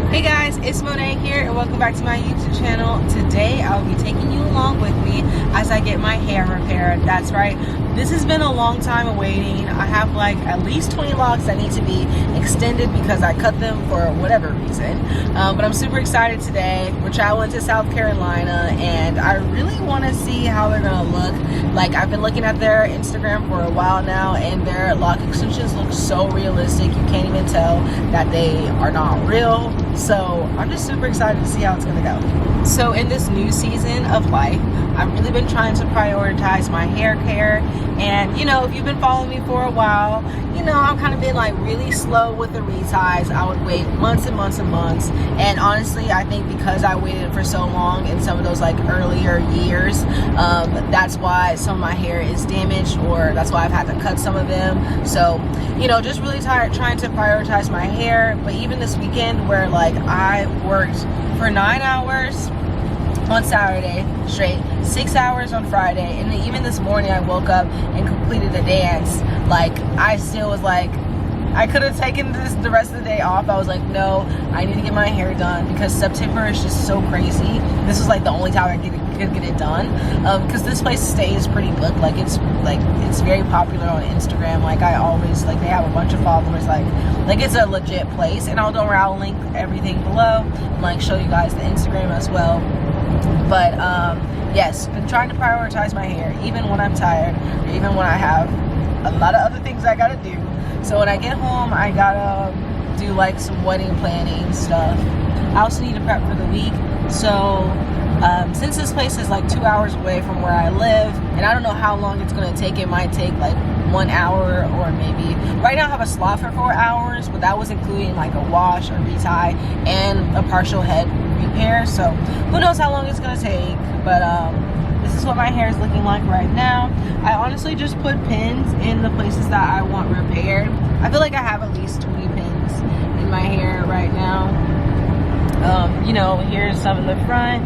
Hey guys, it's Monet here and welcome back to my YouTube channel. Today I'll be taking you along with me as I get my hair repaired. That's right, this has been a long time awaiting. I have like at least 20 locks that need to be extended because I cut them for whatever reason. But I'm super excited today. We're traveling to South Carolina and I really want to see how they're gonna look. Like, I've been looking at their Instagram for a while now and their lock extensions look so realistic. You can't even tell that they are not real. So I'm just super excited to see how it's gonna go. So in this new season of life, I've really been trying to prioritize my hair care. And you know, if you've been following me for a while, you know I've kind of been like really slow with the reties. I would wait months and months and months. And honestly, I think because I waited for so long in some of those like earlier years, that's why some of my hair is damaged, or that's why I've had to cut some of them. So, you know, just really tired trying to prioritize my hair. But even this weekend where like I worked for 9 hours on Saturday straight, 6 hours on Friday, and then even this morning I woke up and completed a dance. Like, I still was like, I could have taken the rest of the day off. I was like, no, I need to get my hair done because September is just so crazy. This was like the only time I could get it done, because this place stays pretty booked. Like it's very popular on Instagram. Like, I always, like, they have a bunch of followers. Like it's a legit place. And I'll link everything below and like show you guys the Instagram as well. But yes, been trying to prioritize my hair even when I'm tired, or even when I have a lot of other things I gotta do. So when I get home, I gotta do like some wedding planning stuff. I also need to prep for the week. So since this place is like 2 hours away from where I live, and I don't know how long it's gonna take, it might take like 1 hour, or maybe right now I have a slot for 4 hours, but that was including like a wash, a retie, and a partial head repair. So who knows how long it's gonna take. But this is what my hair is looking like right now. I honestly just put pins in the places that I want repaired. I feel like I have at least 20 pins in my hair right now. You know, here's some in the front.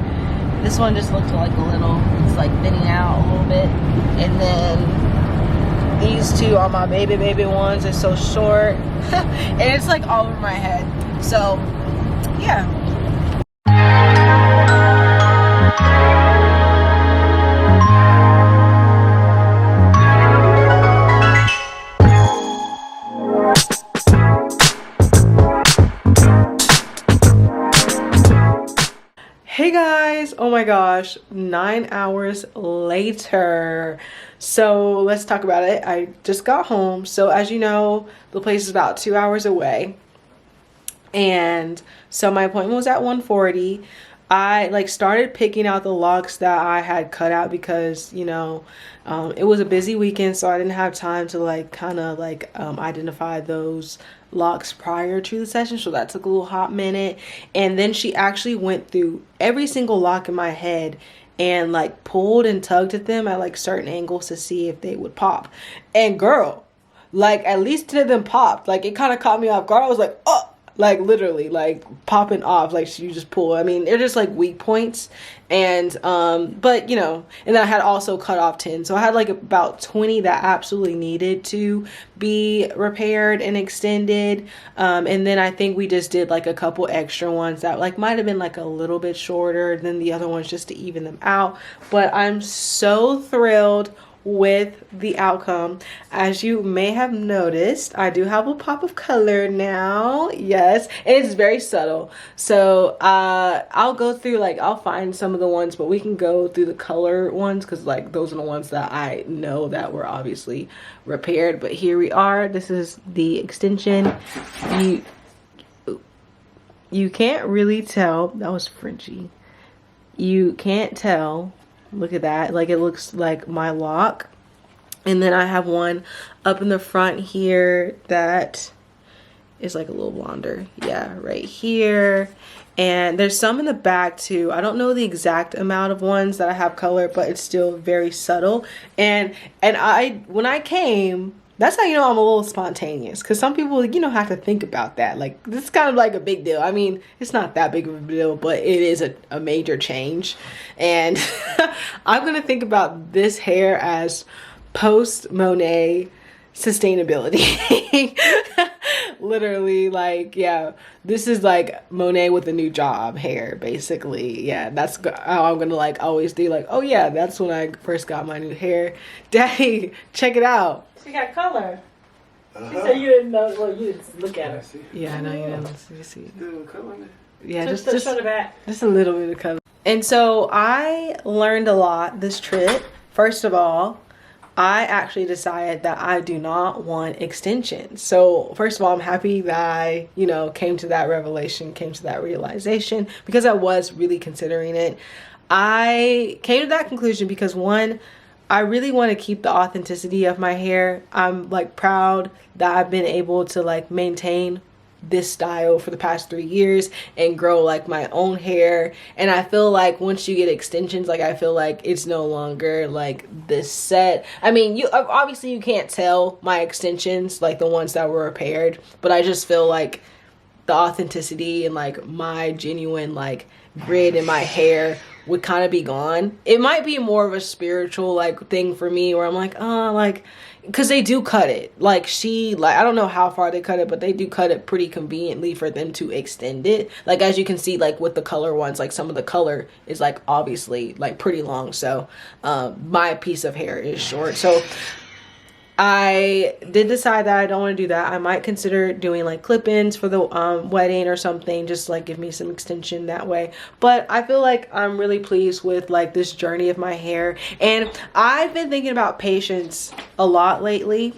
This one just looks like a little, it's like thinning out a little bit. And then these two are my baby ones. They're so short. And it's like all over my head. So yeah. Hey guys, oh my gosh, 9 hours later. So let's talk about it. I just got home. So as you know, the place is about 2 hours away. And so my appointment was at 1:40. I like started picking out the locks that I had cut out because, you know, it was a busy weekend, so I didn't have time to like kind of like identify those locks prior to the session. So that took a little hot minute. And then she actually went through every single lock in my head and like pulled and tugged at them at like certain angles to see if they would pop. And girl, like at least 10 of them popped. Like, it kind of caught me off guard. I was like, oh, like literally like popping off. Like, you just pull. I mean, they're just like weak points. And but you know, and then I had also cut off 10, so I had like about 20 that absolutely needed to be repaired and extended. And then I think we just did like a couple extra ones that like might have been like a little bit shorter than the other ones just to even them out. But I'm so thrilled with the outcome. As you may have noticed, I do have a pop of color now. Yes, and it's very subtle. So I'll go through, like, I'll find some of the ones, but we can go through the color ones because like those are the ones that I know that were obviously repaired. But here we are. This is the extension. You can't really tell. That was Frenchy. You can't tell. Look at that. Like, it looks like my lock. And then I have one up in the front here that is like a little blonder. Yeah, right here. And there's some in the back too. I don't know the exact amount of ones that I have color, but it's still very subtle. And when I came, that's how you know I'm a little spontaneous, because some people, you know, have to think about that. Like, this is kind of like a big deal. I mean, it's not that big of a deal, but it is a major change. And I'm gonna think about this hair as post Monet sustainability. Literally, like, yeah, this is like Monet with a new job hair, basically. Yeah, that's how I'm gonna like always do. Like, oh yeah, that's when I first got my new hair. Daddy, check it out. She got color. She said you didn't know. Well, you didn't look at her. Yeah, I know you didn't. You see. Yeah, just a little bit of color. And so I learned a lot this trip. First of all, I actually decided that I do not want extensions. So first of all, I'm happy that I, you know, came to that revelation, came to that realization, because I was really considering it. I came to that conclusion because one, I really want to keep the authenticity of my hair. I'm like proud that I've been able to like maintain this style for the past 3 years and grow like my own hair. And I feel like once you get extensions, like I feel like it's no longer like this set. I mean, you obviously you can't tell my extensions, like the ones that were repaired, but I just feel like the authenticity and like my genuine like grid in my hair would kind of be gone. It might be more of a spiritual like thing for me where I'm like, oh, like, because they do cut it. Like I don't know how far they cut it, but they do cut it pretty conveniently for them to extend it. Like, as you can see, like with the color ones, like some of the color is like obviously like pretty long. So my piece of hair is short. So I did decide that I don't want to do that. I might consider doing like clip-ins for the wedding or something, just like give me some extension that way. But I feel like I'm really pleased with like this journey of my hair, and I've been thinking about patience a lot lately.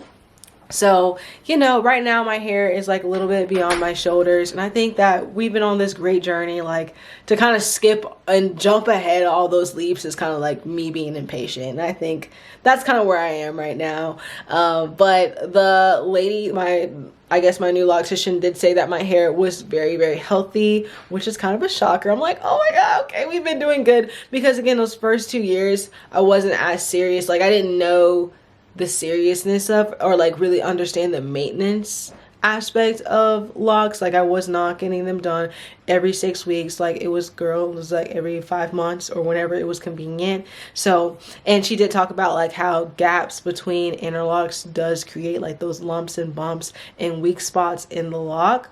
So, you know, right now my hair is like a little bit beyond my shoulders, and I think that we've been on this great journey. Like, to kind of skip and jump ahead all those leaps is kind of like me being impatient, and I think that's kind of where I am right now. But the lady, I guess my new loctician, did say that my hair was very, very healthy, which is kind of a shocker. I'm like, oh my god, okay, we've been doing good. Because again, those first 2 years I wasn't as serious. Like, I didn't know the seriousness of, or like really understand the maintenance aspect of locks. Like, I was not getting them done every 6 weeks. Like, it was like every 5 months or whenever it was convenient. So, and she did talk about like how gaps between interlocks does create like those lumps and bumps and weak spots in the lock.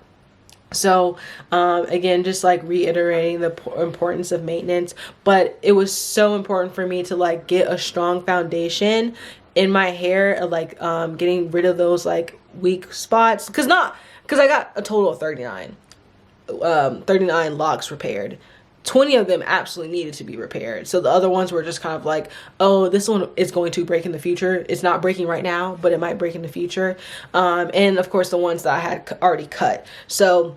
So again, just like reiterating the importance of maintenance. But it was so important for me to like get a strong foundation in my hair, like getting rid of those like weak spots, because I got a total of 39 locks repaired. 20 of them absolutely needed to be repaired. So the other ones were just kind of like, oh, this one is going to break in the future. It's not breaking right now, but it might break in the future. And of course the ones that I had already cut. So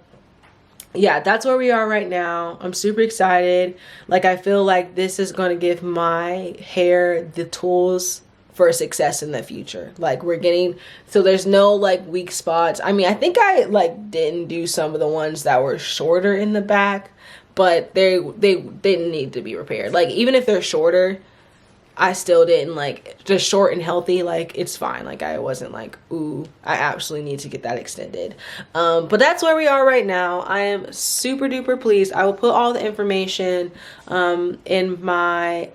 yeah, that's where we are right now. I'm super excited. Like, I feel like this is going to give my hair the tools for success in the future. Like, we're getting, so there's no like weak spots. I mean, I think I like didn't do some of the ones that were shorter in the back, but they didn't need to be repaired. Like, even if they're shorter, I still didn't like, just short and healthy, like it's fine. Like, I wasn't like, ooh, I absolutely need to get that extended. But that's where we are right now. I am super duper pleased. I will put all the information in my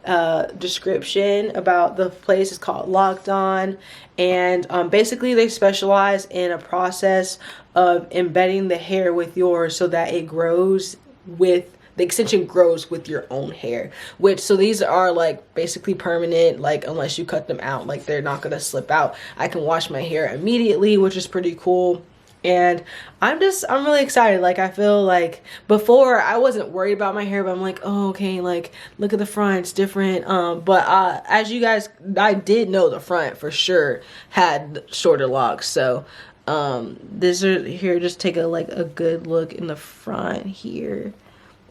description about the place. It's called Locked On, and basically they specialize in a process of embedding the hair with yours so that it grows with, the extension grows with your own hair. Which, so these are like basically permanent, like unless you cut them out, like they're not gonna slip out. I can wash my hair immediately, which is pretty cool. And I'm really excited. Like, I feel like before I wasn't worried about my hair, but I'm like, oh, okay, like look at the front, it's different. But as you guys, I did know the front for sure had shorter locks. So this are here, just take a good look in the front here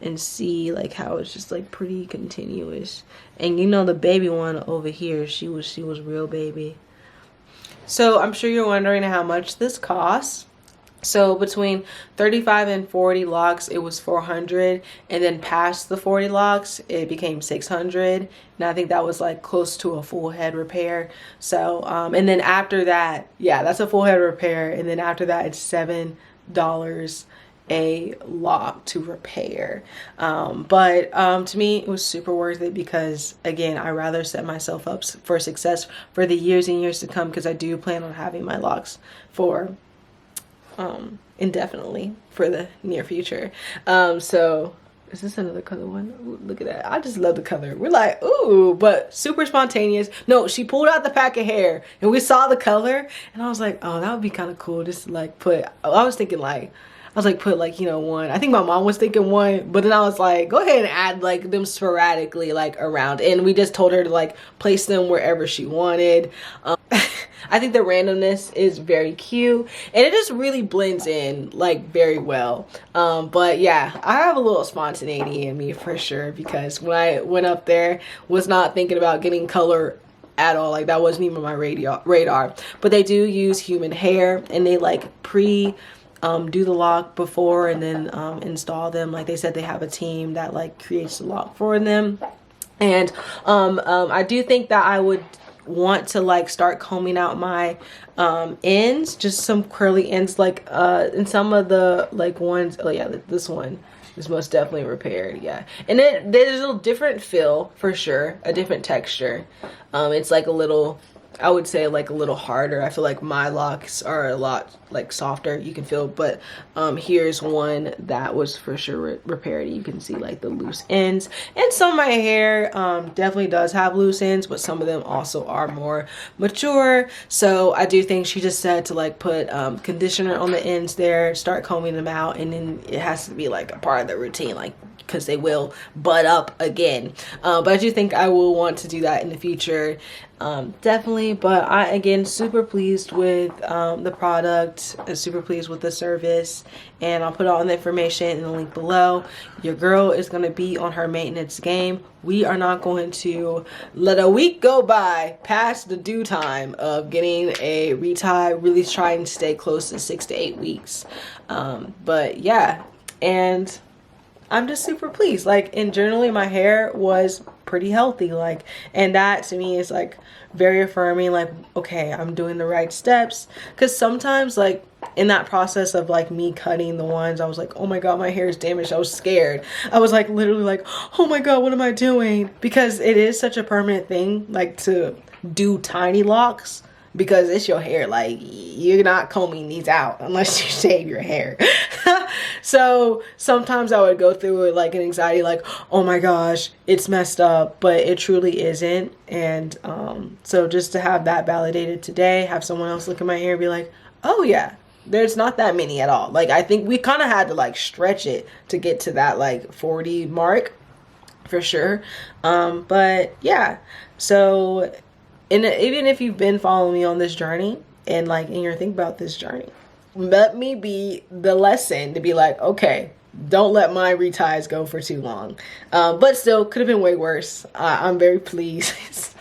and see like how it's just like pretty continuous. And you know, the baby one over here, she was real baby. So I'm sure you're wondering how much this costs. So between 35 and 40 locks, it was $400, and then past the 40 locks, it became $600. And I think that was like close to a full head repair. So and then after that, yeah, that's a full head repair. And then after that, it's $7 a lock to repair. But to me, it was super worth it, because again, I rather set myself up for success for the years and years to come, because I do plan on having my locks for indefinitely for the near future. So is this another color one? Ooh, look at that. I just love the color. We're like, ooh, but super spontaneous. No, she pulled out the pack of hair and we saw the color and I was like, oh, that would be kind of cool just to like put, I was thinking like, put like, you know, one. I think my mom was thinking one, but then I was like, go ahead and add like them sporadically like around. And we just told her to like place them wherever she wanted. I think the randomness is very cute and it just really blends in like very well. But yeah, I have a little spontaneity in me for sure, because when I went up there, was not thinking about getting color at all. Like that wasn't even my radar. But they do use human hair and they like do the lock before and then install them. Like they said, they have a team that like creates the lock for them. And I do think that I would want to like start combing out my ends, just some curly ends, like in some of the like ones. Oh yeah, this one is most definitely repaired. Yeah, and there's a different feel for sure, a different texture. It's like a little, I would say like a little harder. I feel like my locks are a lot like softer, you can feel, but here's one that was for sure repaired. You can see like the loose ends, and some of my hair definitely does have loose ends, but some of them also are more mature. So I do think she just said to like put conditioner on the ends there, start combing them out, and then it has to be like a part of the routine, like because they will butt up again. But I do think I will want to do that in the future, definitely. But I, again, super pleased with the product, super pleased with the service, and I'll put all the information in the link below. Your girl is going to be on her maintenance game. We are not going to let a week go by past the due time of getting a retie. Really trying to stay close to 6 to 8 weeks. But yeah, and I'm just super pleased. Like, and generally my hair was pretty healthy, like, and that to me is like very affirming, like, okay, I'm doing the right steps. Because sometimes like in that process of like me cutting the ones, I was like, oh my god, my hair is damaged. I was scared. I was like literally like, oh my god, what am I doing? Because it is such a permanent thing, like to do tiny locks, because it's your hair. Like, you're not combing these out unless you shave your hair. So sometimes I would go through it like an anxiety, like, oh my gosh, it's messed up, but it truly isn't. And so just to have that validated today, have someone else look at my hair and be like, oh yeah, there's not that many at all. Like, I think we kind of had to like stretch it to get to that like 40 mark for sure. But yeah, so even if you've been following me on this journey and like in your think about this journey, let me be the lesson to be like, okay, don't let my reties go for too long. But still could have been way worse. I'm very pleased.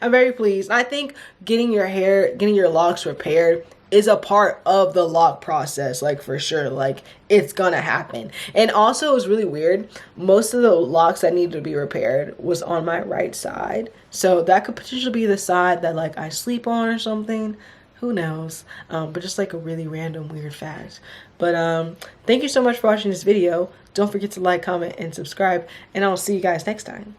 I'm very pleased. I think getting your locks repaired is a part of the lock process, like for sure. Like, it's gonna happen. And also it was really weird, most of the locks that needed to be repaired was on my right side, so that could potentially be the side that like I sleep on or something, who knows. But just like a really random weird fact. But thank you so much for watching this video. Don't forget to like, comment, and subscribe, and I'll see you guys next time.